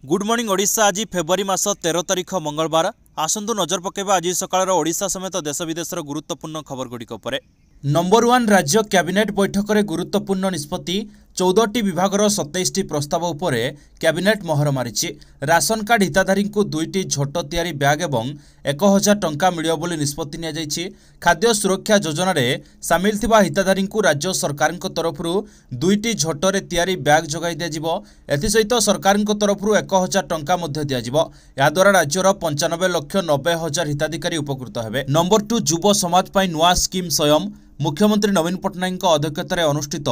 Good morning Odisha. आज February मास 13 तारिख मंगलवार। आसंतु नजर पकेबा आज सकाळ ओडिशा समेत देश विदेशर गुरुत्वपूर्ण खबर गुड़िक उपरे। नंबर 1 राज्य कैबिनेट बैठक में गुरुत्वपूर्ण निष्पत्ति 14टी विभागर 27टी प्रस्ताव उपरे कैबिनेट मोहर मारिछि। राशन कार्ड हिताधारी को 2टी झोट तैयारी बैग एवं 1000 टंका मिलियो बोली निष्पत्ति निया जाइछि। खाद्य सुरक्षा योजना रे सामिल थिबा हिताधारी को राज्य सरकार तरफ 2टी झोटरे तैयारी बैग जोगाई दिया जिवो। एथि सहित सरकार तरफ 1000 टंका मध्य दिया जिवो। या द्वारा राज्यर 95,90,000 हिताधिकारी उपकृत हेबे। नंबर 2 युव समाज पई नुआ स्कीम स्वयं। मुख्यमंत्री नवीन पट्टनायक अध्यक्षतार अनुष्ठित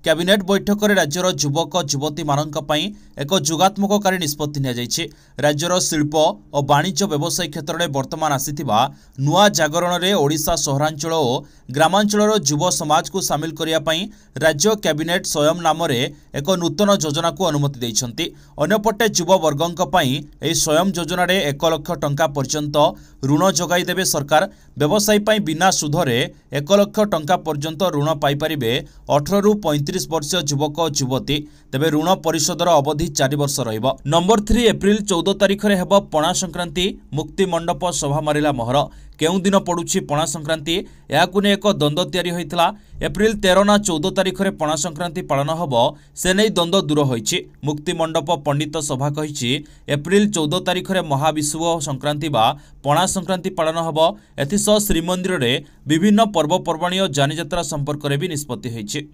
कैबिनेट बैठक में राज्यर युवक युवती मानक पई एक जुगात्मककारी निष्पत्ति निया जाइछि। राज्यर शिल्प और वाणिज्य व्यवसाय क्षेत्र में वर्तमान आसीथिबा नुआ जागरण में ओडिशा सहरांचल और ग्रामांचल युव समाज को सामिल करिया पई राज्य कैबिनेट स्वयं नाम रे एक नूतन योजना को अनुमति दैछंती। अन्यपटे युव वर्गक पई एही स्वयं योजना रे 1 लाख टंका पर्यंत ऋण जोगाई देबे सरकार। व्यवसायी पई बिना सुधरे 1 लाख टंका पर्यंत ऋण पाई परिबे 18 रु 35 वर्ष युवक युवती। तेबे ऋण परिशोधर अवधि 4 वर्ष रहिबो। नंबर 3 एप्रिल 14 तारिख रे हेबो पणा संक्रांति। मुक्ति मंडप सभा मारिला मोहर। केउ दिन पड़ुछि पणा संक्रांति याकु ने एक द्वंद्व तैयारी होइतला। एप्रिल 13 ना 14 तारिख रे पणा संक्रांति पालन हबो से नै द्वंद्व दूर होइछि। मुक्ति मंडप पंडित सभा कहिछि एप्रिल 14 तारिख रे महाविषुव संक्रांति बा पणा संक्रांति पालन हबो। एथिसह श्रीमंदिर रे विभिन्न पर्वपर्वाणी और जानियात्रा संपर्क रे भी निष्पत्ति होइछि।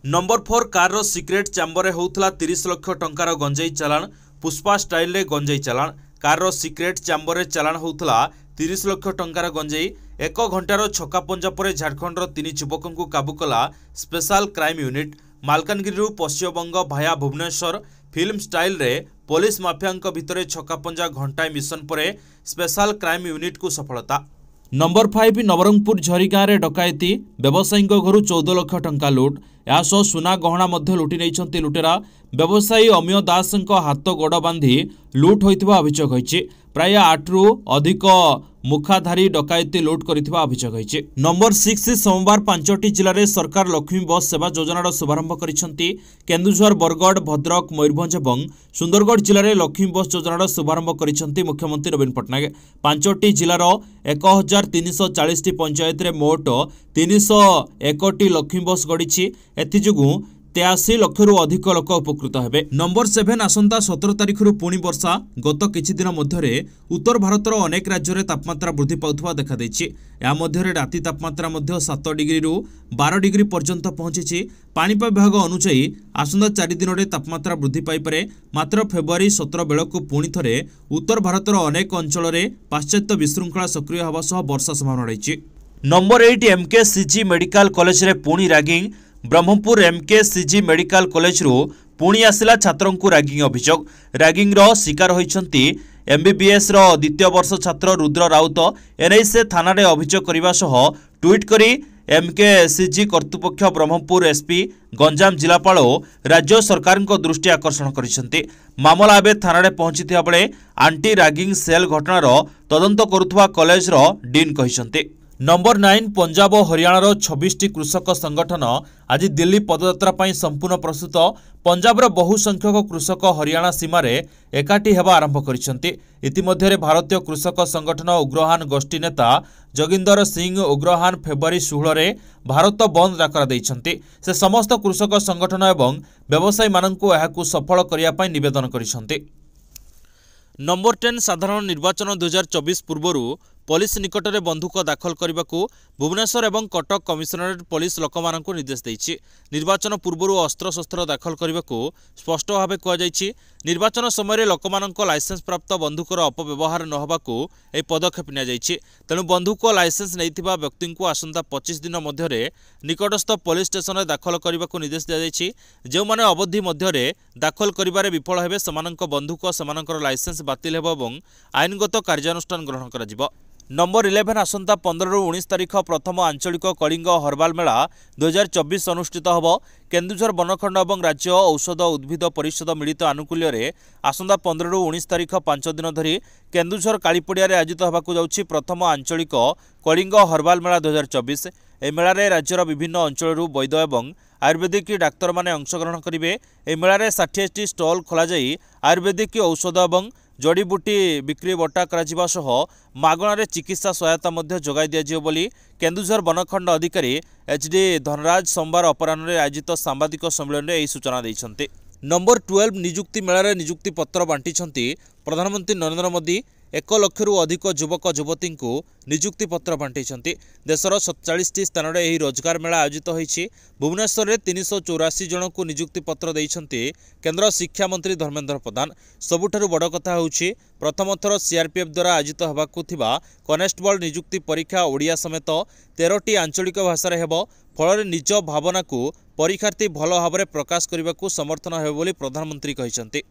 नंबर 4 कार रो सिक्रेट चैम्बर रे होउतला 30 लाख टंकार गंजाई चालान। पुष्पा स्टाइल रे गंजाई चालान। कार रो सिक्रेट चैम्बर रे चालान होउतला 30 लाख टंकार गंजाई। 1 घंटार छक्का पंजा पर झारखंडर 3 युवकों को काबू कला special crime unit. Malkangiri Paschimbang भाया भुवनेश्वर फिल्म स्टाइल रे पुलिस माफिया भितर छक्का पंजा घंटाए मिशन पर स्पेशल क्राइम यूनिट को सफलता। नंबर 5 नवरंगपुर झरी गाँव में डकायती। व्यवसायी घर 14 लाख टंका लुट। यासह सुना गहना मध्य लुटि नहीं लुटेरा। व्यवसायी अमिय दास हाथ गोड़ बांधि लुट होइथिबा अभियोग होइछि। प्राय 8 रु अधिक मुखाधारी डकायती लुट करिथिबा अभियोग होइछि। नंबर 6 सोमवार 5टी जिले में सरकार लक्ष्मी बस सेवा योजनार शुभारंभ करिसेंती। केन्दुझर बरगढ़ भद्रक मयूरभंज और सुंदरगढ़ जिले में लक्ष्मी बस योजनार शुभारंभ करिसेंती मुख्यमंत्री नवीन पट्टनायक। 5टी जिलार 1340 पंचायत रे मोट 301टी लक्ष्मी बस गड़ी। एथिजोगु 83 लाख रु अधिक लोक उपकृत हेबे। नंबर 7 आसंता 17 तारिख रु पुणी वर्षा। गत किछि दिन मध्यरे उत्तर भारतर अनेक राज्य में तापमात्रा वृद्धि पाउथबा देखा दैछि। या मध्यरे राति तापमात्रा मध्य 7 डिग्री रु 12 डिग्री पर्यंत पहुंची। पाणीपाग विभाग अनुसार आसंता 4 दिन में तापमात्रा वृद्धि पाइपरे। मात्र फेब्रुआरी 17 बेलू पुणी थरे उत्तर भारतर अनेक अंचल में पाश्चात्य विशृंखला सक्रिय होगा सह वर्षा संभावना रही। नंबर 8 एमकेसीजी मेडिकल कॉलेज रे पुणी ragging. Brahmapur MKCG medical college रु पुणी आसिला छात्रों को रैगिंग अभियोग। रैगिंग रो शिकार होइछंती एमबीबीएस रो द्वितीय वर्ष छात्र रुद्र राउत। एने से थाना रे अभियोग करबा सह ट्वीट करी एमकेसीजी कर्तृपक्ष ब्रह्मपुर एसपी गंजाम जिलापाल राज्य सरकार को दृष्टि आकर्षण करिसेंती। मामला एबे थाना रे पहुंचीथिबा बेले आंटी रैगिंग सेल घटनार तदंत करुथबा कॉलेज रो डीन कहिसेंती। नंबर 9 पंजाब और हरियाणार 26टी कृषक संगठन आज दिल्ली पदयात्रा पर संपूर्ण प्रस्तुत। पंजाबर बहु संख्यक कृषक हरियाणा सीमार एकाठी हेबा आरंभ करिसेंती। इतिमध्य भारतीय कृषक संगठन उग्रहान गोष्ठी नेता जोगिंदर सिंह उग्रहान फेब्रुआरी 16 रे भारत बंद डाकरा दैछंती। से समस्त कृषक संगठन एवं व्यवसायी माननकु एहाकु सफल करिया पई निवेदन करिसेंती। नंबर 10 साधारण निर्वाचन 2024 पूर्व पुलिस निकट में बंधुक दाखल करने को भुवनेश्वर और कटक कमिशनरेट पुलिस लोकमानंकु निर्देश देछि। निर्वाचन पूर्व अस्त्रशस्त्र दाखल करने को स्पष्ट भाव कहुଯାଇଛି। निर्वाचन समय लोकमानंक लाइसेंस प्राप्त बंधुकर अपव्यवहार न होबाकु ए पदक्षेप निया जाइछि। तेणु बंधुक लाइसेंस नैथिबा व्यक्ति को आसंता 25 दिन मध्य निकटस्थ पुलिस स्टेशन में दाखल करने को निर्देश दिया जाइछि। जो माने अवधि मध्य दाखल करिबारे विफल हेबे समानंक बंधुक समानंकर लाइसेंस बातिल हेबो एवं आईनगत कार्यानुष्ठान ग्रहण कराजिबो। नंबर 11 आसंता 15 रु 19 तारिख प्रथम आंचलिक कलिंग हर्बाल मेला 2024 अनुष्ठित होब। केन्दुझर बनखंड और राज्य औषध उद्भिद परिषद मिलित आनुकूल्य रे आसंता 15 रु 19 तारिख 5 दिन धरी केन्दुझर कालीपड़िया आयोजित होबाकु जाउछि प्रथम आंचलिक कलिंग हर्बाल मेला 2024। ए मेला रे राज्यर विभिन्न अंचल वैद्य एवं आयुर्वेदिक डाक्तर माने अंशग्रहण करेंगे। यह मेलार 60टी स्टल खोल आयुर्वेदिक औषध और जड़ीबूटी बिक्री बटा मागणार चिकित्सा सहायता जोगाई दिज्व बोली केन्दुझर बनखंड अधिकारी एचडी धनराज सोमवार अपराह्न आयोजित सांबादिक सम्मेलन में सूचना देते। नंबर 12 निजुक्ति मेलार निजुक्ति पत्र बांटी प्रधानमंत्री नरेंद्र मोदी 1 लक्षरू अधिक युवक युवती को निजुक्ति पत्र बांटी। देशर 47 स्थान में यह रोजगार मेला आयोजित होती। भुवनेश्वर में 384 जन को निजुक्ति पत्र देते केन्द्र शिक्षा मंत्री धर्मेन्द्र प्रधान। सबुठारु बड़ कथा होउछि प्रथम थर सीआरपीएफ द्वारा आयोजित होबाकु थिबा कनेस्टेबल निजुक्ति परीक्षा ओडिया समेत 13टी आंचलिक भाषा हेबो। फल निज भावना को परीक्षार्थी भल भाव प्रकाश करने को समर्थन हेबो बोली प्रधानमंत्री कहिसंती।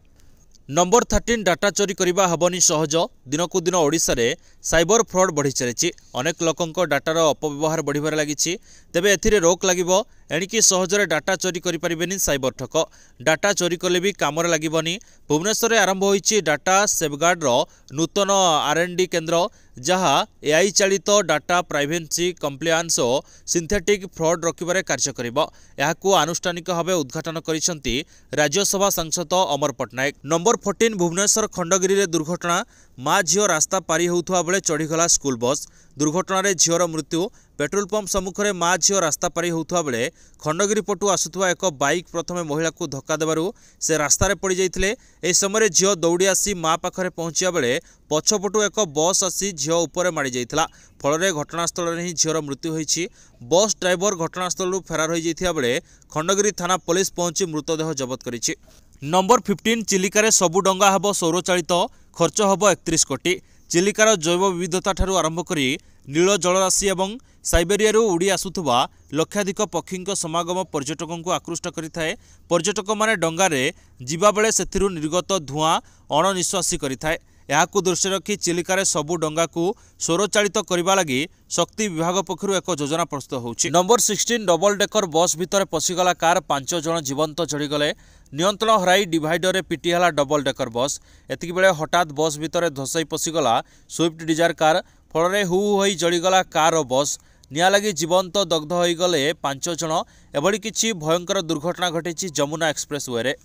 नंबर 13 डाटा चोरी करबा हबनी सहज। दिनकु दिन ओडिशा रे साइबर फ्रॉड बढ़ी चली। अनेक लोकंक डाटार अपव्यवहार बढ़िबार लागिछि। तेबे एथिरे रोक लागिबो। एणिकी सहजरे डाटा चोरी करि परिबेनी साइबर ठक। डाटा चोरी कले भी कामरे लागिबनी। भुवनेश्वर आरंभ होइछि डाटा सेफगार्ड रो नूतन R&D केन्द्र जहाँ AI चालित डाटा प्राइवेसी कंप्लायंस और सिंथेटिक फ्रॉड रोकबारे कार्य करिबो। याकू आनुष्ठानिक भाव उद्घाटन करिसंती राज्यसभा सांसद अमर पटनायक। नंबर 14 भुवनेश्वर खंडगिरी रे दुर्घटना। माँ झील रास्ता पारी होउथुवा बेले चढ़ीगला स्कूल बस। दुर्घटना रे झीर मृत्यु। पेट्रोल पंप सम्मुख में माँ झील रास्ता पारी होउथुवा बेले खंडगिरी पटु आसुथुवा एक बाइक प्रथमे महिला को धक्का देबारु से रास्तार पड़ जाइथिले। एही समय झील दौड़ी आसी माँ पाखरे पहुंचिया बेले पछपटु एक बस आसी झील उपरे माड़ी जाइथिला। फल घटनास्थल में ही झीर मृत्यु होइछि। बस ड्राइवर घटनास्थल फेरार हो जाइथिया बेले खंडगिरी थाना पुलिस पहुंची मृतदेह जबत करिछि। नंबर 15 चिलिकार सबु डंगा हेब सौरचालित। खर्च हेब 31 कोटी। चिलिकार जैव विविधता ठारू आरंभ करी नील जलराशि और साइबेरिया उड़ी आसुथुवा लक्षाधिक पक्षी समागम पर्यटकों को आकृष्ट करिथाए। पर्यटक माने डंगारे जिबा बेले सेथिरु निर्गत धुआं अणनिश्वासी करिथाए। याकू दृष्टि रखी चिलिकार सबु डंगा को सौरचालित करबा लगी शक्ति विभाग पक्षरु एक योजना प्रस्तुत होउछि। नंबर 16 डबल डेकर बस भितर पशिगला कार 5 जन जीवंत जड़ीगले। नियंत्रण हराई डिवाइडर रे पिटिहाला डबल डेकर बस। एतिक बेले हठात बस भितर धसई पशिगला स्विफ्ट डिजायर कार। फल हु होई जड़ीगला कार और बस। निया लगी जीवंत दग्ध होईगले 5 जन। एभली किछि भयंकर दुर्घटना घटिछि जमुना एक्सप्रेस वे रे।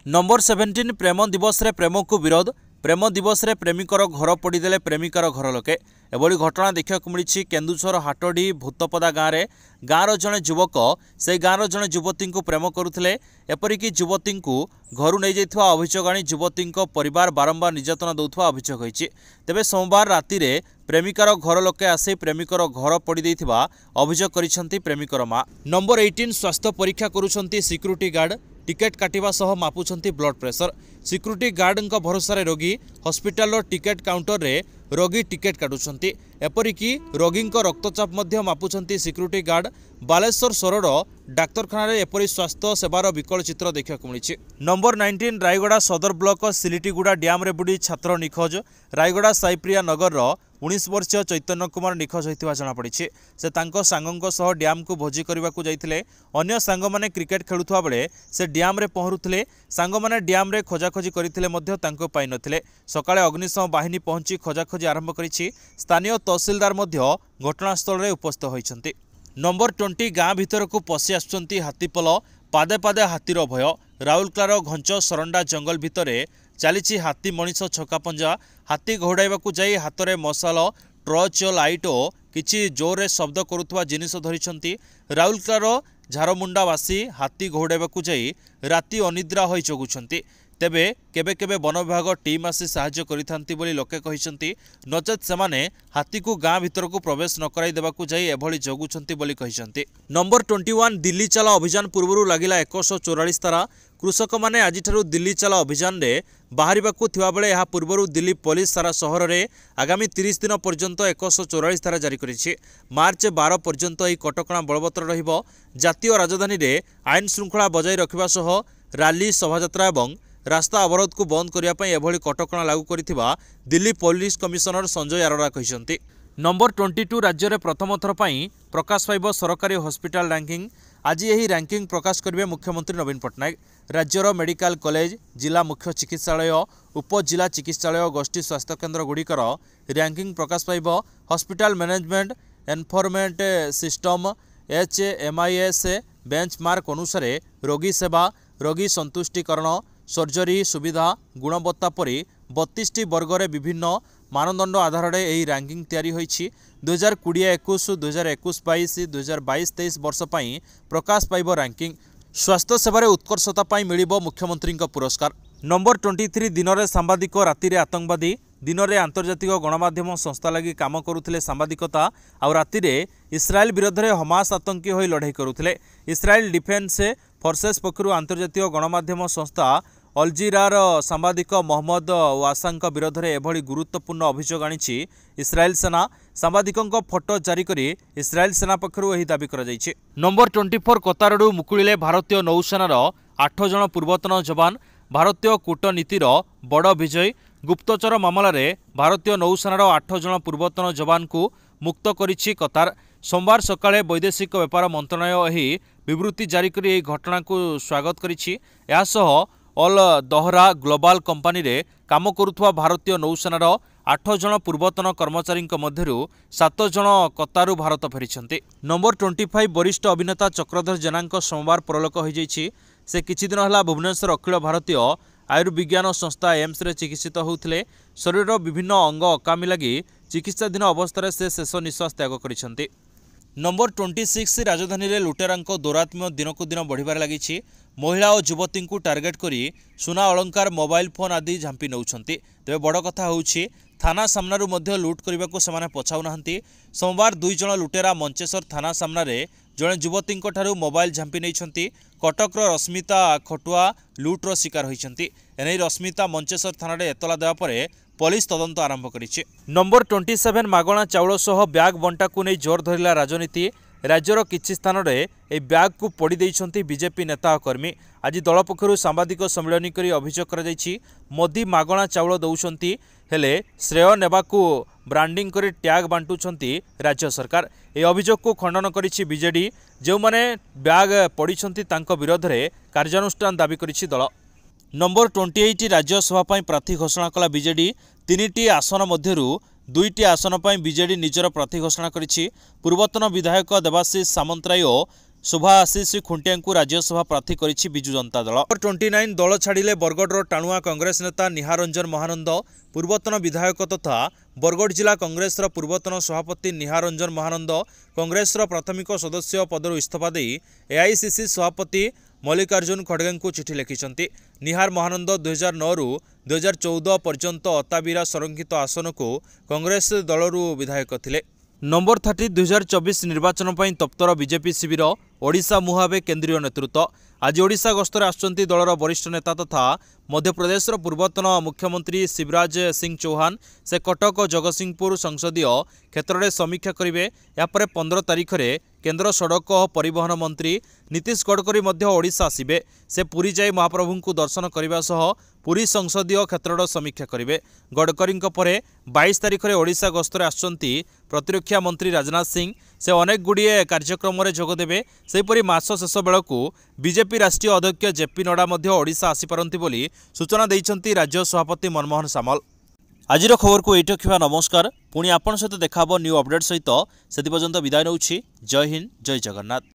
नंबर 17 प्रेम दिवस रे प्रेम को विरोध। प्रेम दिवस रे प्रेमिकर घर पड़ीदेले प्रेमिकार घर लोके। एभली घटना देखा मिली केन्दुझर हाटडी भूतपदा गाँव में। गाँवर जड़े युवक से गाँवर जड़े युवती को प्रेम करुले। एपरिक युवती को घर नहीं जाइथिबा अभियोग आनी युवती परिवार बारंबार निर्यातना देउथबा अभियोग होइछि। तेबे सोमवार राति रे प्रेमिकार घर लोके आसी प्रेमिकर घर पड़ी देइथिबा अभियोग करिसंती प्रेमिकर माँ। नंबर 18 स्वास्थ्य परीक्षा करुछंती सिक्यूरिटी गार्ड। टिकेट काटिबा सह मापुछंती ब्लड प्रेशर। सिक्यूरिटी गार्ड भरोसा रोगी हॉस्पिटल टिकेट काउंटर रे रोगी टिकेट काटुछंती। एपरिक रोगी रक्तचाप मध्य मापुछंती सिक्यूरिटी गार्ड। बालेश्वर शहर डाक्तखाना रे एपरि स्वास्थ्य सेवार विकल चित्र देखा मिली। नंबर 19 रायगड़ा सदर ब्लॉक सिलिटीगुड़ा डैम रे बुड़ी छात्र निखोज। रायगड़ा साइप्रिया नगर 19 वर्षीय चैतन्य कुमार निखोज होइतिबा जଣାपड़ी। से तांको सांगों सह डैम को भोजी करने को जाइथिले। अन्य सांग माने क्रिकेट खेलुथुवा बेले से डैम रे पहरुथिले। सांग माने डैम रे खोजाखोजी करथिले मध्य तांको पाइ नथिले। सकाळे अग्निशम बाहिनी पहुंची खोजाखोजी आरंभ करिछि। स्थानीय तहसीलदार मध्य घटनास्थल रे उपस्थित होइछन्ति। नंबर 20 गाँ भितर को पशि आसुछन्ति हाथीपल। पादे पादे हाथीर भय। राउरकेलार घंच सरंडा जंगल भितर चली हाथी मनीष छकापंजा। हाथी घोड़ाइबाकू जाई हाथ में मशाल टर्च लाइट और किछि जोर शब्द करुवा जिनिस धरिछन्ति। राउरकेलार झारमुंडावासी हाथी घोड़ाइबाकू जाई राति अनिद्रा होई जगुछन्ति। तेबे केबे केबे वन विभाग टीम आसी साहाय्य करिथांती बोली लोके कहिसंती। नचेत सेमाने हाथी को गाँ भितर को प्रवेश न कराई देबाकू जाई एभली जगुछन्ती बोली कहिसंती। नंबर 21 दिल्ली चला अभियान पूर्वरु लागिला 144 तारा। कृषक माने आजिठारु दिल्ली चला अभियान रे बाहरिबाकू थिबा बेले एहा पूर्वरु दिल्ली पुलिस सारा शहर रे आगामी 30 दिन पर्यंत 144 तारा जारी करिछि। मार्च 12 पर्यंत एही कटकणा बलवत्तर रहिबो। जातीय राजधानी रे आईन श्रृंखला बजाय रखिबा सह रैली शोभायात्रा एवं रास्ता अवरोध को बंद करने एभली कटकणा लागू करिथिबा दिल्ली पुलिस कमिशनर संजय अरोड़ा कहिसंती। नंबर 22 राज्य में प्रथम थर पई प्रकाश पाइब सरकारी हॉस्पिटल रैंकिंग। आज यही रैंकिंग प्रकाश करेंगे मुख्यमंत्री नवीन पट्टनायक। राज्यर मेडिकल कॉलेज जिला मुख्य चिकित्सालय उपजिला चिकित्सालय गोष्ठी स्वास्थ्य केन्द्र गुड़िकर रैंकिंग प्रकाश पाइब। Hospital management enforcement system HMIS benchmark अनुसार रोगी सेवा, रोगी संतुष्टिकरण, सर्जरी सुविधा, गुणवत्ता परी 32 वर्ग में विभिन्न मानदंड आधार में यह रैंकिंग तैयारी होईछि। 2020-21, 2021-22, 2022-23 वर्ष पर प्रकाश पाइब रैंकिंग। स्वास्थ्य सेवार उत्कर्षता पाई मिलिबो मुख्यमंत्री पुरस्कार। नंबर 23 दिन में सांबादिक, राति में आतंकवादी, दिन में आंतर्जातिक गणमाध्यम संस्था लगी काम करुथिले सांबादिकता, आउ राति में इस्राएल विरोध में हमास आतंकी होई लड़ाई करुथिले। इस्राएल डिफेन्स फोर्सेस पक्षरु आंतर्जातिक गणमाध्यम संस्था अलजीरार सांबादिक मोहम्मद वासांक विरोध में एभली गुरुत्वपूर्ण अभियोग आनिछि इस्राएल सेना। सांबादिकों फोटो जारी करी इस्राएल सेना पक्षरु एही दाबी करा जायछि। नंबर 24 कतारडू मुकुलिले भारतीय नौसेनार 8 जन पूर्वतन जवान। भारतीय कूटनीतिर बड़ विजय। गुप्तचर मामला रे भारतीय नौसेनार 8 जन पूर्वतन जवान को मुक्त करिछि कतार। सोमवार सकाळे वैदेशिक व्यापार मंत्रालय एही विवृत्ति जारी करी एही घटना को स्वागत करिछि। यासह अल दहरा ग्लोबाल कंपानी रे काम करुथुवा भारतीय नौसेनार 8 जन पूर्वतन कर्मचारी मध्यरु 7 जन कतारू भारत फेरिछन्ति। नंबर 25 वरिष्ठ अभिनेता चक्रधर जेनांक सोमवार परलोक हो जाइछि। से किछि दिन हला भुवनेश्वर अखिल भारतीय आयुर्विज्ञान संस्था एम्स रे चिकित्सित होउथिले। शरीर विभिन्न अंग अकामी लगी चिकित्साधीन अवस्था से शेष निश्वास त्याग करिछन्ति। नंबर 26 राजधानी रे लुटेरांको दौरात्म्य दिनकु दिन बढ़िबार लागिछि। महिला और युवती को टार्गेट करी सुना अलंकार, मोबाइल फोन आदि झांपी नौछन्ति। तेबे बड़ कथा होउछि थाना सामनारू मध्य लुट करने से पछाऊ नाहंती। सोमवार 2 जन लुटेरा मंचेश्वर थाना सामने जड़े युवती मोबाइल झांपी नहीं। कटकर रश्मिता खटुआ लुट्र शिकार होइछन्ति। एने रश्मिता मंचेश्वर थाना एतला देवा परे पुलिस तदंत आरंभ करिछि। नंबर 27 मागणा चाउल सह ब्याग बंटा को नहीं जोर धरिला राजनीति। राज्यर किछि स्थान रे ए ब्याग को पोड़ी देइछन्ति बीजेपी नेता और कर्मी। आज दल पक्षरु सांबादिक सम्मेलन करी अभियोग करा जाइछि। मोदी मागणा चाउल दउछन्ति हेले श्रेय नेबाकू ब्रांडिंग करी टैग बांटुछन्ति राज्य सरकार। ए अभियोग को खंडन करिछि बीजेडी। जो माने ब्याग पड़िछन्ति तांको विरोध रे कार्यानुष्ठान दाबी करिछि दल। नंबर 28 राज्यसभा पाई प्रार्थी घोषणा कला बीजेडी। 3टी आसन मध्यरु 2टी आसन पाई बीजेडी निजर प्रार्थी घोषणा करिछि। पूर्वतन विधायक देवाशीष सामंतराय और शुभाशीष खुंटिया को राज्यसभा प्रार्थी करिछि बिजु जनता दल। नंबर 29 दल छाड़िले बरगढ़ टाणुआ कांग्रेस नेता निहारंजन महानंद। पूर्वतन विधायक तथा बरगढ़ जिला कांग्रेस पूर्वतन सभापति निहारंजन महानंद कांग्रेस प्राथमिक सदस्य पदर इस्तीफा दे एआईसीसी सभापति मल्लिकार्जुन खड़गे को चिठी लिखिछन्ति। निहार महानंद 2009 रु 2014 पर्यंत अताबिरा संरक्षित आसन को कांग्रेस दलरू विधायक थिले। नंबर 30 2024 निर्वाचन पर तप्तर बीजेपी शिविर। ओडिशा मुहावे केंद्रीय नेतृत्व। आज ओडिशा गस्तर आसुचंती दलर वरिष्ठ नेता तथा मध्यप्रदेश पूर्वतन मुख्यमंत्री शिवराज सिंह चौहान। से कटक जगतसिंहपुर संसदीय क्षेत्र में समीक्षा करेंगे। यापर 15 तारिख में केंद्र सड़क और परिवहन मंत्री नीतीश गडकरी मध्य ओडिशा आसिबे। से पुरी जाई महाप्रभु को दर्शन करने सह पुरी संसदीय क्षेत्र समीक्षा करेंगे। गडकरी परे 22 तारिख में ओडिशा गस्तर आसुचंती प्रतिरक्षा मंत्री राजनाथ सिंह। से अनेक गुड़िए कार्यक्रम में जोगदेवे। सेहीपरि मास शेष बेलू बीजेपी राष्ट्रीय अध्यक्ष जेपी नड्डा मध्य ओडिशा आसीपारती बोली सूचना देइछन्ति राज्य सभापति मनमोहन सामल। आजिर खबर को एइट रखिबा। नमस्कार। पुणी आपण सहित देखाबो न्यू अपडेट सहित। सेति पर्यंत विदाय नउछि। जय हिंद, जय जगन्नाथ।